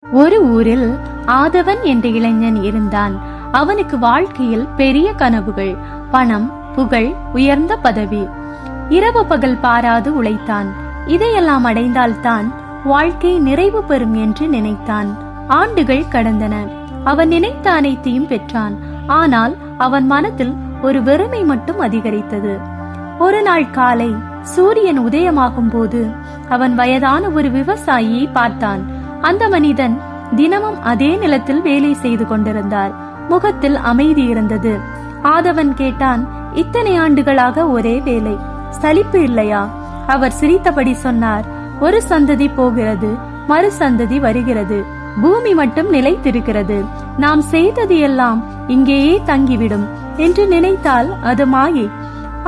ஒரு ஊரில் ஆதவன் என்ற இளைஞன் இருந்தான். அவனுக்கு வாழ்க்கையில் பெரிய கனவுகள், பணம், புகழ், உயர்ந்த பதவி. இரவு பகல் பாராது உழைத்தான். இதையெல்லாம் அடைந்தால்தான் வாழ்க்கை நிறைவு பெறும் என்று நினைத்தான். ஆண்டுகள் கடந்தன. அவன் நினைத்த அனைத்தையும் பெற்றான். ஆனால் அவன் மனத்தில் ஒரு வெறுமை மட்டும் அதிகரித்தது. ஒரு நாள் காலை சூரியன் உதயமாகும் போது அவன் வயதான ஒரு விவசாயியை பார்த்தான். அந்த மனிதன் தினமும் அதே நிலத்தில் வேலை செய்து கொண்டிருந்தார். முகத்தில் அமைதி இருந்தது. ஆதவன் கேட்டான், இத்தனை ஆண்டுகளாக ஒரே வேலை, சலிப்பு இல்லையா? அவர் சிரித்தபடி சொன்னார், ஒரு சந்ததி போகிறது, மறு சந்ததி வருகிறது, பூமி மட்டும் நிலைத்திருக்கிறது. நாம் செய்தது எல்லாம் இங்கேயே தங்கிவிடும் என்று நினைத்தால் அது மாயை.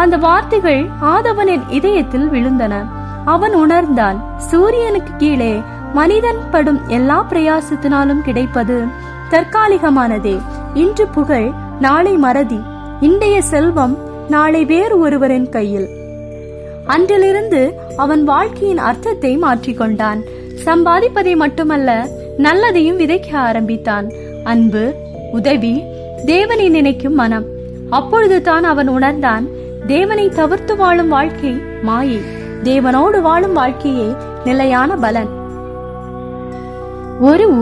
அந்த வார்த்தைகள் ஆதவனின் இதயத்தில் விழுந்தன. அவன் உணர்ந்தான், சூரியனுக்கு கீழே மனிதன் படும் எல்லா பிரயாசத்தினாலும் கிடைப்பது தற்காலிகமானதே. இன்று புகழ், நாளை மறதி. இன்றைய செல்வம் நாளை வேறு ஒருவரின் கையில். அன்றிலிருந்து அவன் வாழ்க்கையின் அர்த்தத்தை மாற்றிக்கொண்டான். சம்பாதிப்பதை மட்டுமல்ல, நல்லதையும் விதைக்க ஆரம்பித்தான். அன்பு, உதவி, தேவனை நினைக்கும் மனம். அப்பொழுது தான் அவன் உணர்ந்தான், தேவனை தவிர்த்து வாழும் வாழ்க்கை மாயை, தேவனோடு வாழும் வாழ்க்கையே நிலையான பலன். ஒரு ஊர்